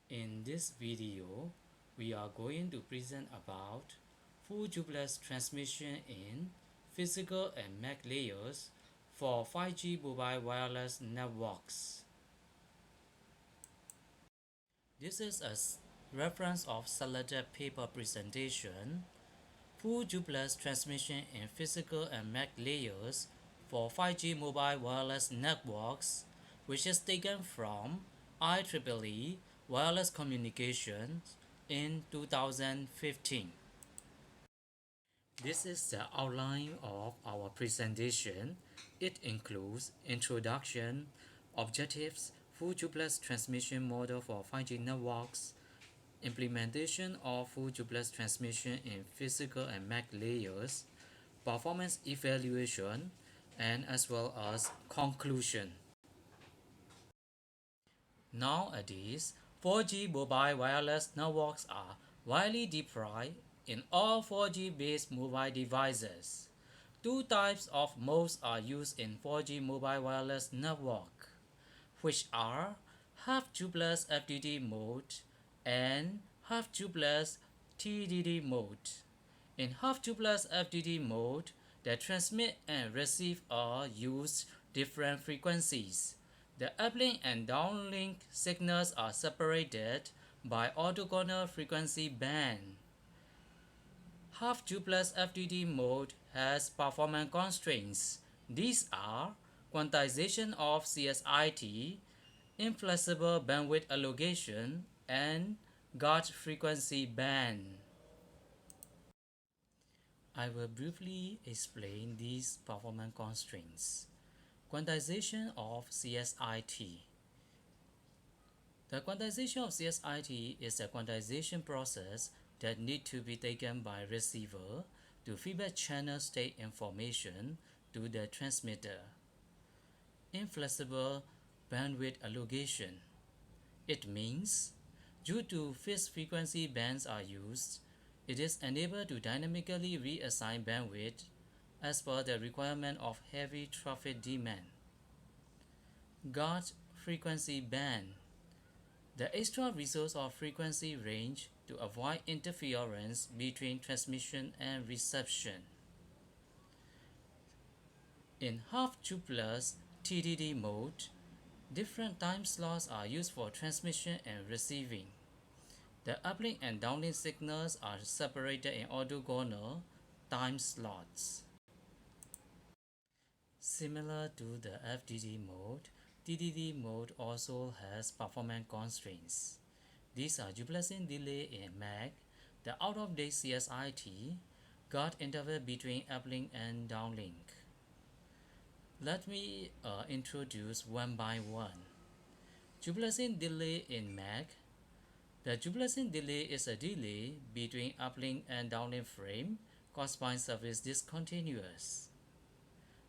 In this video, we are going to present about full duplex transmission in physical and MAC layers for 5G mobile wireless networks. This is a reference of selected paper presentation. Full duplex transmission in physical and MAC layers for 5G mobile wireless networks, which is taken from IEEE Wireless Communications in 2015. This is the outline of our presentation. It includes introduction, objectives, full duplex transmission model for 5G networks, implementation of full duplex transmission in physical and MAC layers, performance evaluation, and as well as conclusion. Nowadays, 4G mobile wireless networks are widely deployed in all 4G based mobile devices. Two types of modes are used in 4G mobile wireless network, which are half duplex FDD mode and half duplex TDD mode. In half duplex FDD mode, the transmit and receive are used different frequencies. The uplink and downlink signals are separated by orthogonal frequency band. Half duplex FDD mode has performance constraints. These are quantization of CSIT, inflexible bandwidth allocation, and gauge frequency band. I will briefly explain these performance constraints. Quantization of CSIT. The quantization of CSIT is a quantization process that needs to be taken by receiver to feedback channel state information to the transmitter. Inflexible bandwidth allocation. It means, due to fixed frequency bands are used, it is unable to dynamically reassign bandwidth as per the requirement of heavy traffic demand. Gauge frequency band. The extra resource of frequency range to avoid interference between transmission and reception. In half duplex TDD mode, different time slots are used for transmission and receiving. The uplink and downlink signals are separated in orthogonal time slots. Similar to the FDD mode, TDD mode also has performance constraints. These are duplexing delay in MAC, the out-of-date CSIT, guard interval between uplink and downlink. Let me introduce one by one. Duplexing delay in MAC. The duplexing delay is a delay between uplink and downlink frame caused by service discontinuous.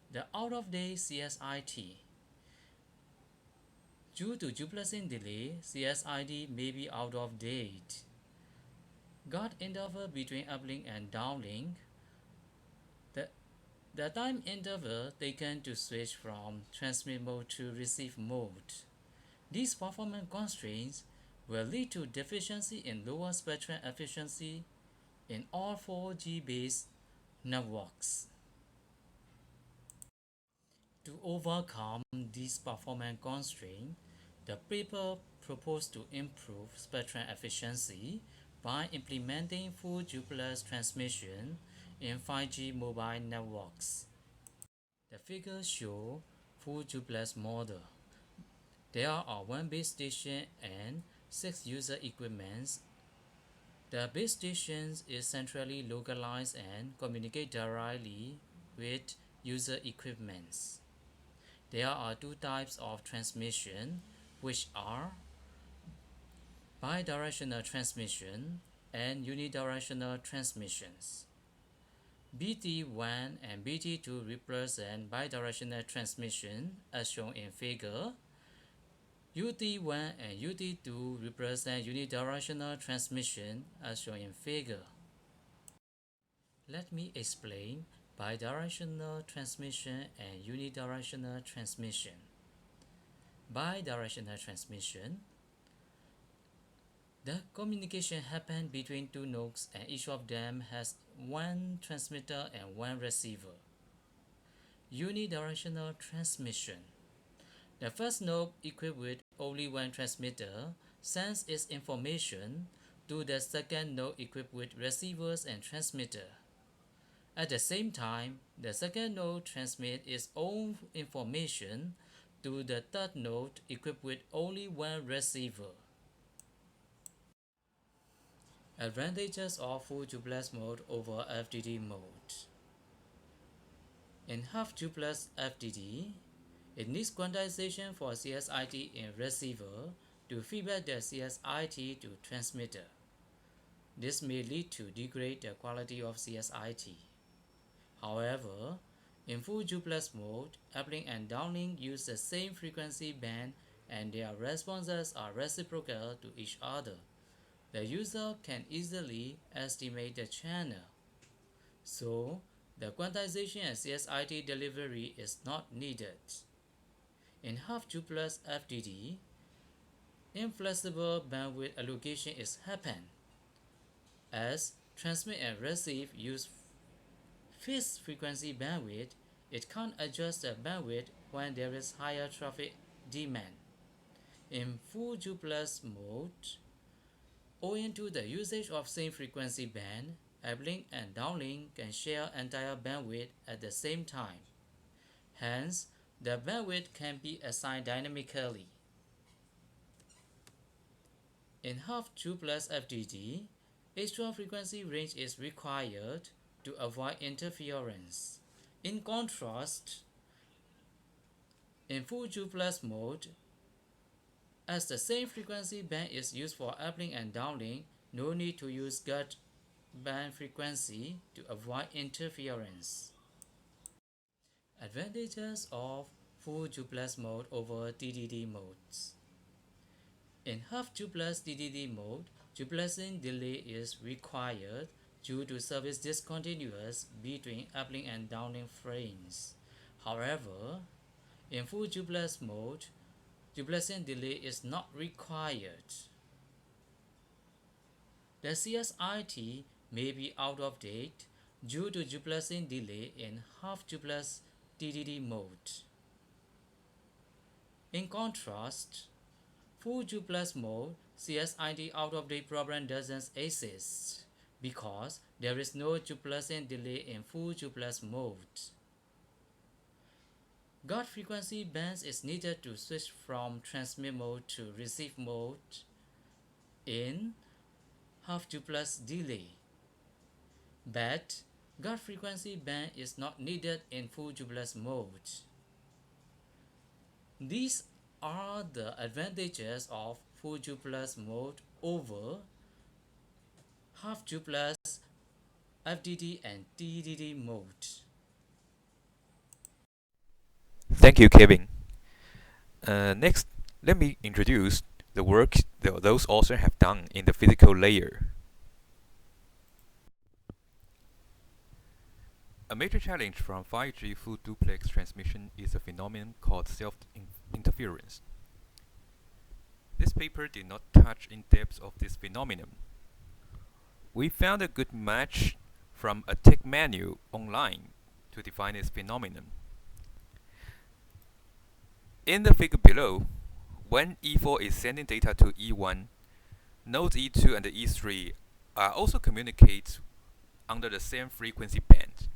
The out-of-date CSIT. Due to duplexing delay, CSIT may be out of date. Guard interval between uplink and downlink. The time interval taken to switch from transmit mode to receive mode. These performance constraints will lead to deficiency in lower spectrum efficiency in all 4G based networks. To overcome these performance constraints, the paper proposed to improve spectrum efficiency by implementing full duplex transmission in 5G mobile networks. The figures show full duplex model. There are one base station and 6 user equipments. The base station is centrally localized and communicate directly with user equipments. There are two types of transmission, which are bidirectional transmission and unidirectional transmissions. BT1 and BT2 represent bidirectional transmission as shown in figure. UT1 and UT2 represent unidirectional transmission as shown in figure. Let me explain bidirectional transmission and unidirectional transmission. Bidirectional transmission. The communication happens between two nodes and each of them has one transmitter and one receiver. Unidirectional transmission. The first node, equipped with only one transmitter, sends its information to the second node equipped with receivers and transmitter. At the same time, the second node transmits its own information to the third node equipped with only one receiver. Advantages of full duplex mode over FDD mode. In half duplex FDD, it needs quantization for CSIT in receiver to feedback the CSIT to transmitter. This may lead to degrade the quality of CSIT. However, in full duplex mode, uplink and downlink use the same frequency band and their responses are reciprocal to each other. The user can easily estimate the channel. So, the quantization and CSIT delivery is not needed. In half duplex FDD, inflexible bandwidth allocation is happen. As transmit and receive use fixed frequency bandwidth, it can't adjust the bandwidth when there is higher traffic demand. In full duplex mode, owing to the usage of same frequency band, uplink and downlink can share entire bandwidth at the same time. Hence, the bandwidth can be assigned dynamically. In half duplex FDD, extra frequency range is required to avoid interference. In contrast, in full duplex mode, as the same frequency band is used for uplink and downlink, no need to use gut band frequency to avoid interference. Advantages of full duplex mode over DDD modes. In half duplex DDD mode, duplexing delay is required due to service discontinuous between uplink and downlink frames. However, in full duplex mode, duplexing delay is not required. The CSIT may be out of date due to duplexing delay in half duplex DDD mode. In contrast, full duplex mode CSIT out of date problem doesn't exist because there is no duplexing delay in full duplex mode. Guard frequency bands is needed to switch from transmit mode to receive mode in half duplex delay. But guard frequency band is not needed in full duplex mode. These are the advantages of full duplex mode over half duplex FDD and DDD mode. Thank you, Kevin. Next, let me introduce the work that those authors have done in the physical layer. A major challenge from 5G full duplex transmission is a phenomenon called self-interference. This paper did not touch in depth of this phenomenon. We found a good match from a tech manual online to define this phenomenon. In the figure below, when E4 is sending data to E1, nodes E2 and E3 are also communicate under the same frequency band.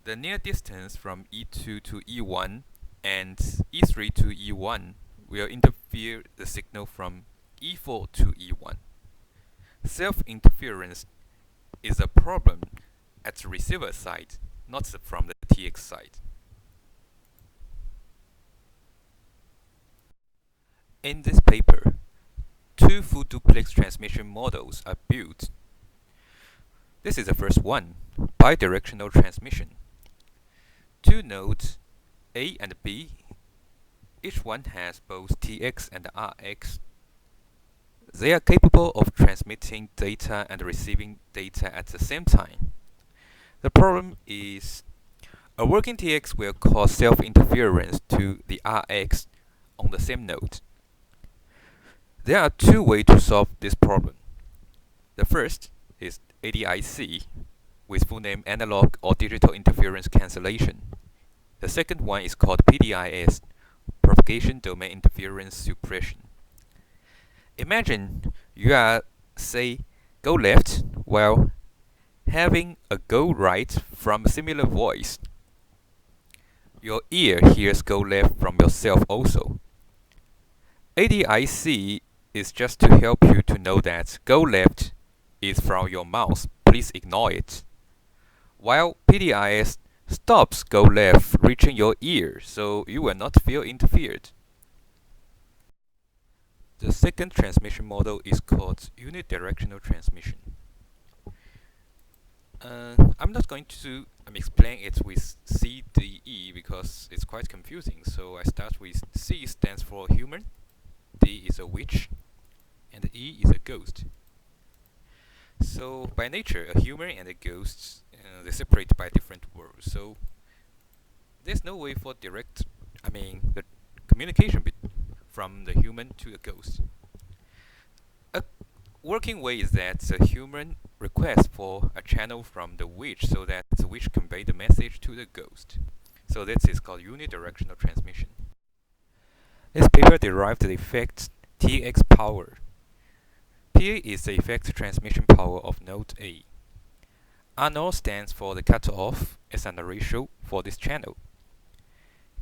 The near distance from E2 to E1 and E3 to E1 will interfere the signal from E4 to E1. Self-interference is a problem at the receiver side, not from the TX side. In this paper, two full duplex transmission models are built. This is the first one, bidirectional transmission. Two nodes, A and B, each one has both TX and RX. They are capable of transmitting data and receiving data at the same time. The problem is, a working TX will cause self-interference to the RX on the same node. There are two ways to solve this problem. The first is ADIC, with full name Analog or Digital Interference Cancellation. The second one is called PDIS, Propagation Domain Interference Suppression. Imagine you are, say, go left while having a go right from a similar voice. Your ear hears go left from yourself also. ADIC is just to help you to know that go left is from your mouth, please ignore it. While PDIS stops go left reaching your ear, so you will not feel interfered. The second transmission model is called unidirectional transmission. I'm not going to explain it with CDE because it's quite confusing, so I start with C stands for human, D is a witch, and E is a ghost. So by nature, a human and a ghost, they separate by different words. So there's no way for the communication from the human to the ghost. A working way is that the human requests for a channel from the witch so that the witch convey the message to the ghost. So this is called unidirectional transmission. This paper derived the effect Tx power. PA is the effect transmission power of node A. R0 stands for the cutoff as a ratio for this channel.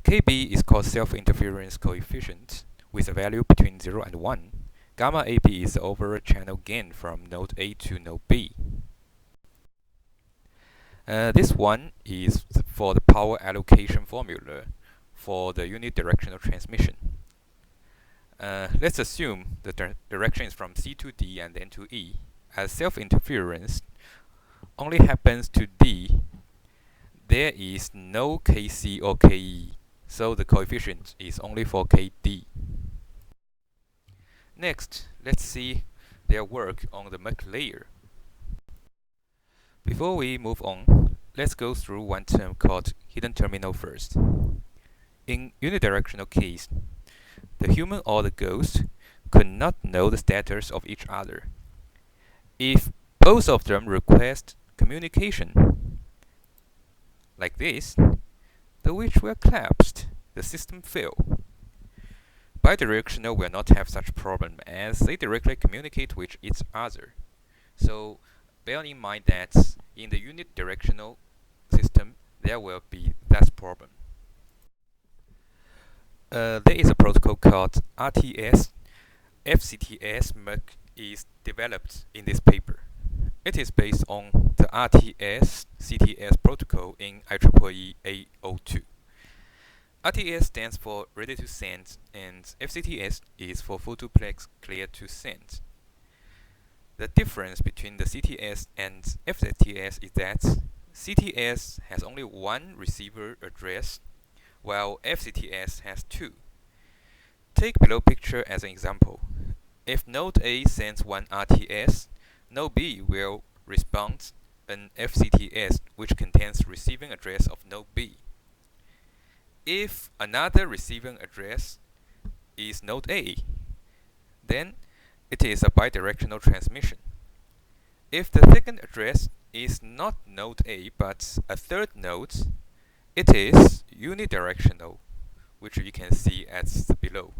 Kb is called self-interference coefficient with a value between 0 and 1. Gamma AB is the overall channel gain from node A to node B. This one is for the power allocation formula for the unidirectional transmission. Let's assume the direction is from C to D and then to E. As self-interference only happens to D, there is no Kc or Ke, so the coefficient is only for Kd. Next, let's see their work on the MUC layer. Before we move on, let's go through one term called hidden terminal first. In unidirectional case, the human or the ghost could not know the status of each other. If both of them request communication, like this, the witch will collapse, the system fail. Bidirectional will not have such problem as they directly communicate with each other. So bear in mind that in the unidirectional system, there will be that problem. There is a protocol called RTS. FCTS MUC is developed in this paper. It is based on the RTS CTS protocol in IEEE 802. RTS stands for ready to send, and FCTS is for full duplex clear to send. The difference between the CTS and FCTS is that CTS has only one receiver address, while FCTS has two. Take below picture as an example. If node A sends one RTS, node B will respond an FCTS which contains receiving address of node B. If another receiving address is node A, then it is a bidirectional transmission. If the second address is not node A but a third node, it is unidirectional, which you can see as below.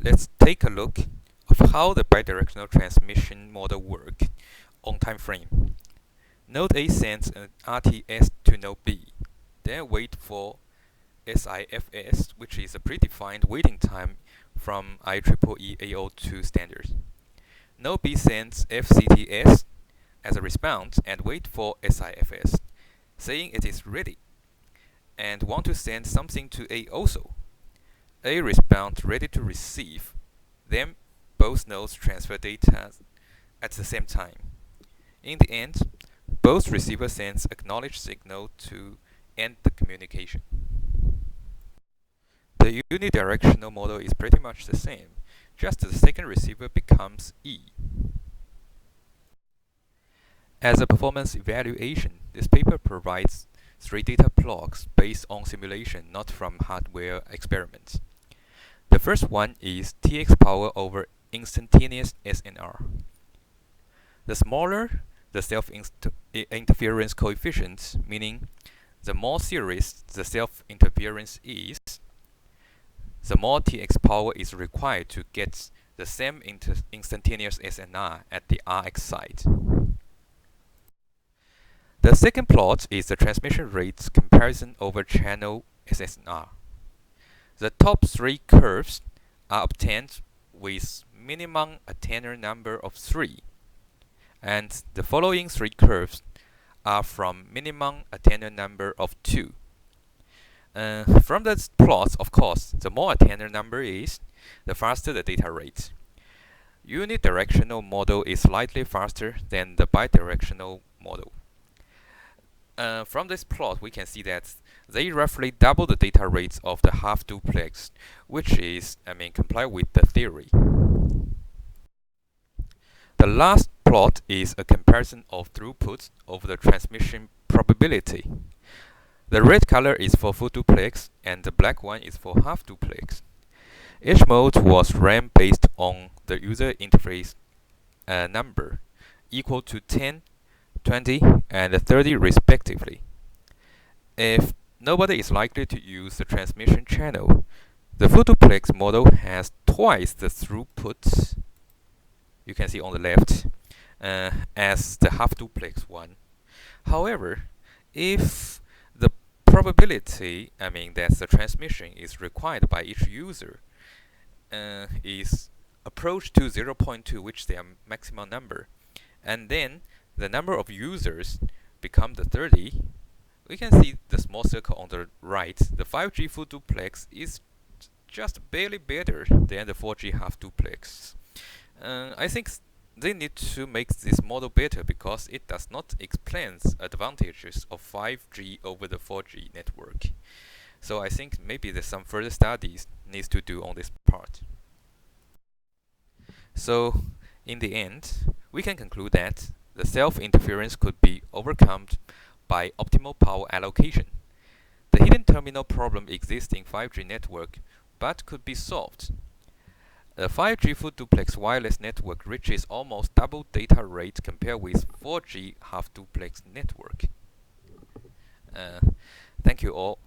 Let's take a look of how the bidirectional transmission model works on time frame. Node A sends an RTS to node B, then wait for SIFS, which is a predefined waiting time from IEEE 802 standards. Node B sends FCTS as a response and wait for SIFS, saying it is ready, and want to send something to A also. A responds ready to receive, then both nodes transfer data at the same time. In the end, both receiver sends acknowledged signal to end the communication. The unidirectional model is pretty much the same, just the second receiver becomes E. As a performance evaluation, this paper provides three data blocks based on simulation, not from hardware experiments. The first one is Tx power over instantaneous SNR. The smaller the self-interference coefficient, meaning the more serious the self-interference is, the more Tx power is required to get the same instantaneous SNR at the Rx site. The second plot is the transmission rate comparison over channel SNR. The top three curves are obtained with minimum attenuator number of 3, and the following three curves are from minimum attenuator number of 2. From the plots, of course, the more attenuator number is, the faster the data rate. Unidirectional model is slightly faster than the bidirectional model. From this plot, we can see that they roughly double the data rates of the half duplex, which is, comply with the theory. The last plot is a comparison of throughput over the transmission probability. The red color is for full duplex, and the black one is for half duplex. Each mode was ran based on the user interface number, equal to 10, 20, and 30 respectively. If nobody is likely to use the transmission channel, the full duplex model has twice the throughput, you can see on the left, as the half duplex one. However, if the probability, that the transmission is required by each user, is approached to 0.2, which is their maximum number, and then the number of users become the 30, we can see the small circle on the right. The 5G full duplex is just barely better than the 4G half duplex. I think they need to make this model better because it does not explain advantages of 5G over the 4G network. So I think maybe there's some further studies needs to do on this part. So in the end, we can conclude that the self-interference could be overcome by optimal power allocation. The hidden terminal problem exists in 5G network, but could be solved. A 5G full duplex wireless network reaches almost double data rate compared with 4G half duplex network. Thank you all.